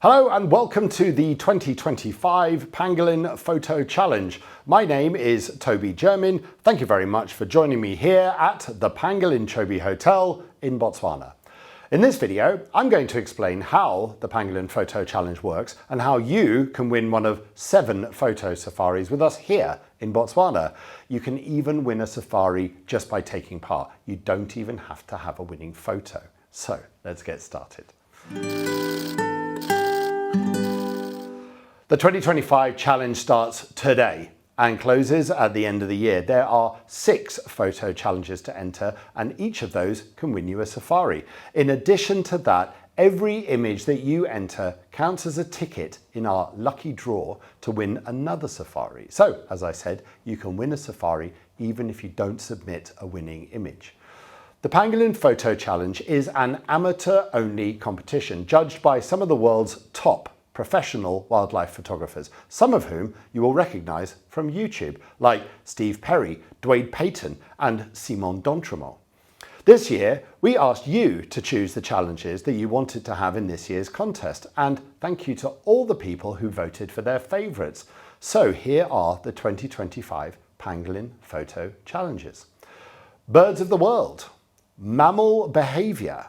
Hello and welcome to the 2025 Pangolin Photo Challenge. My name is Toby Jermin. Thank you very much for joining me here at the Pangolin Chobe Hotel in Botswana. In this video, I'm going to explain how the Pangolin Photo Challenge works and how you can win one of 7 photo safaris with us here in Botswana. You can even win a safari just by taking part. You don't even have to have a winning photo. So let's get started. The 2025 challenge starts today and closes at the end of the year. There are 6 photo challenges to enter and each of those can win you a safari. In addition to that, every image that you enter counts as a ticket in our lucky draw to win another safari. So, as I said, you can win a safari even if you don't submit a winning image. The Pangolin Photo Challenge is an amateur-only competition judged by some of the world's top professional wildlife photographers, some of whom you will recognise from YouTube, like Steve Perry, Dwayne Payton and Simon D'Entremont. This year, we asked you to choose the challenges that you wanted to have in this year's contest, and thank you to all the people who voted for their favourites. So here are the 2025 Pangolin Photo Challenges. Birds of the World, Mammal Behaviour,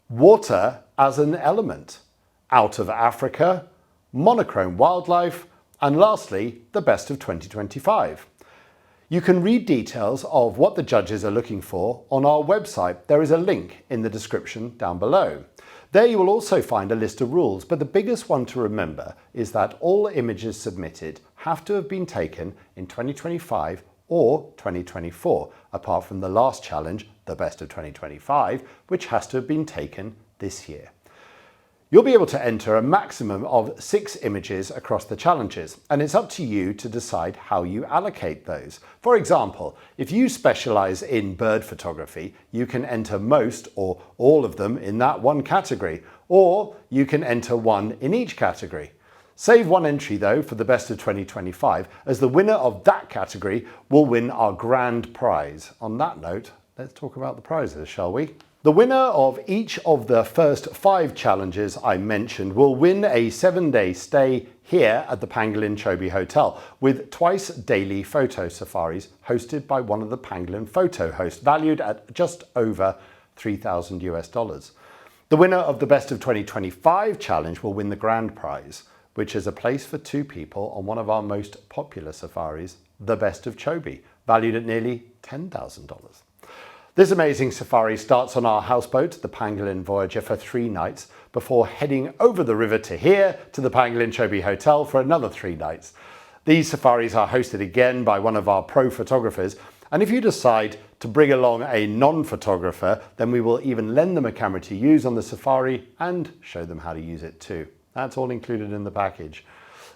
Water as an Element, Out of Africa, Monochrome Wildlife, and lastly, the Best of 2025. You can read details of what the judges are looking for on our website. There is a link in the description down below. There you will also find a list of rules, but the biggest one to remember is that all images submitted have to have been taken in 2025 or 2024, apart from the last challenge, the Best of 2025, which has to have been taken this year. You'll be able to enter a maximum of 6 images across the challenges, and it's up to you to decide how you allocate those. For example, if you specialise in bird photography, you can enter most or all of them in that one category, or you can enter 1 in each category. Save 1 entry though for the Best of 2025, as the winner of that category will win our grand prize. On that note, let's talk about the prizes, shall we? The winner of each of the first 5 challenges I mentioned will win a 7-day stay here at the Pangolin Chobe Hotel with twice daily photo safaris hosted by one of the Pangolin Photo hosts, valued at just over $3,000 US. The winner of the Best of 2025 challenge will win the grand prize, which is a place for 2 people on one of our most popular safaris, the Best of Chobe, valued at nearly $10,000. This amazing safari starts on our houseboat, the Pangolin Voyager, for 3 nights before heading over the river to here to the Pangolin Chobe Hotel for another 3 nights. These safaris are hosted again by one of our pro photographers, and if you decide to bring along a non-photographer, then we will even lend them a camera to use on the safari and show them how to use it too. That's all included in the package.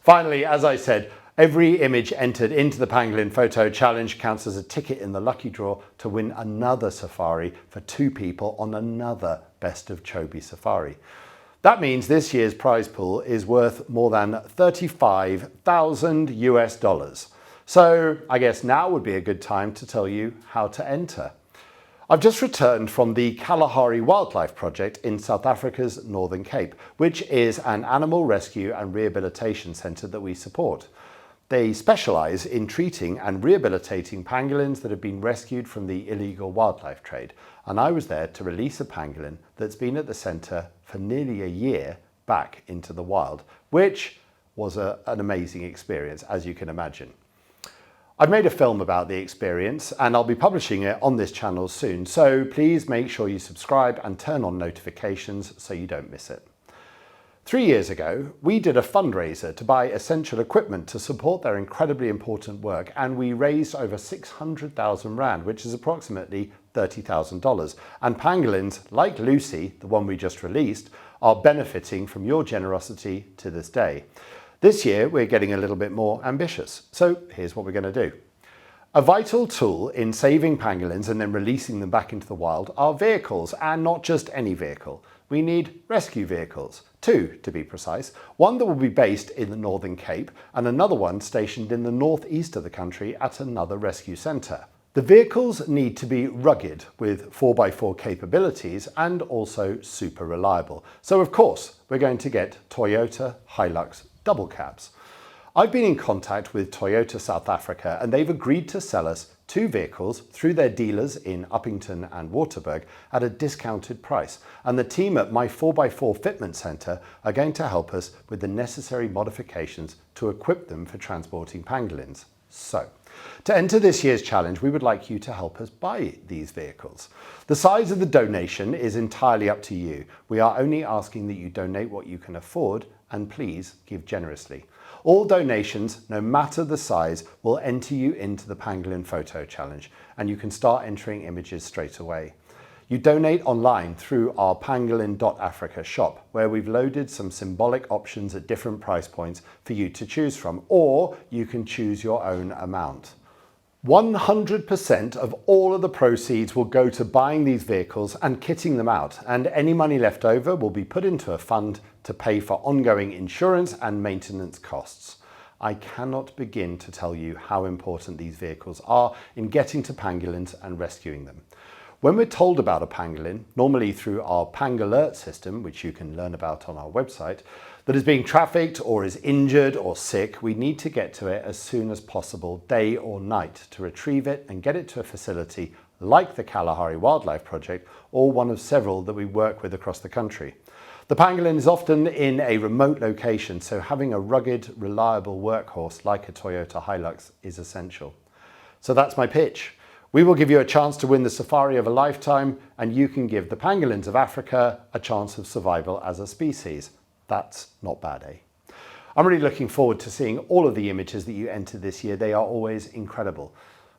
Finally, as I said, every image entered into the Pangolin Photo Challenge counts as a ticket in the lucky draw to win another safari for 2 people on another Best of Chobe safari. That means this year's prize pool is worth more than $35,000 US. So I guess now would be a good time to tell you how to enter. I've just returned from the Kalahari Wildlife Project in South Africa's Northern Cape, which is an animal rescue and rehabilitation centre that we support. They specialise in treating and rehabilitating pangolins that have been rescued from the illegal wildlife trade, and I was there to release a pangolin that's been at the centre for nearly a year back into the wild, which was an amazing experience, as you can imagine. I've made a film about the experience and I'll be publishing it on this channel soon, so please make sure you subscribe and turn on notifications so you don't miss it. 3 years ago, we did a fundraiser to buy essential equipment to support their incredibly important work, and we raised over 600,000 Rand, which is approximately $30,000. And pangolins, like Lucy, the one we just released, are benefiting from your generosity to this day. This year, we're getting a little bit more ambitious. So here's what we're going to do. A vital tool in saving pangolins and then releasing them back into the wild are vehicles, and not just any vehicle. We need rescue vehicles, 2 to be precise, one that will be based in the Northern Cape and another one stationed in the northeast of the country at another rescue centre. The vehicles need to be rugged with 4x4 capabilities and also super reliable. So of course, we're going to get Toyota Hilux double cabs. I've been in contact with Toyota South Africa and they've agreed to sell us 2 vehicles through their dealers in Uppington and Waterberg at a discounted price. And the team at my 4x4 Fitment Centre are going to help us with the necessary modifications to equip them for transporting pangolins. So, to enter this year's challenge, we would like you to help us buy these vehicles. The size of the donation is entirely up to you. We are only asking that you donate what you can afford and please give generously. All donations, no matter the size, will enter you into the Pangolin Photo Challenge and you can start entering images straight away. You donate online through our Pangolin.Africa shop, where we've loaded some symbolic options at different price points for you to choose from, or you can choose your own amount. 100% of all of the proceeds will go to buying these vehicles and kitting them out, and any money left over will be put into a fund to pay for ongoing insurance and maintenance costs. I cannot begin to tell you how important these vehicles are in getting to pangolins and rescuing them. When we're told about a pangolin, normally through our Pangolert system, which you can learn about on our website, that is being trafficked or is injured or sick, we need to get to it as soon as possible, day or night, to retrieve it and get it to a facility like the Kalahari Wildlife Project or one of several that we work with across the country. The pangolin is often in a remote location, so having a rugged, reliable workhorse like a Toyota Hilux is essential. So that's my pitch. We will give you a chance to win the safari of a lifetime, and you can give the pangolins of Africa a chance of survival as a species. That's not bad, eh? I'm really looking forward to seeing all of the images that you enter this year. They are always incredible.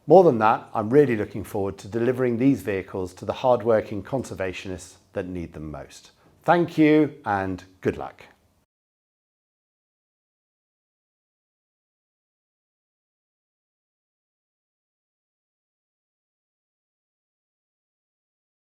More than that, I'm really looking forward to delivering these vehicles to the hardworking conservationists that need them most. Thank you and good luck.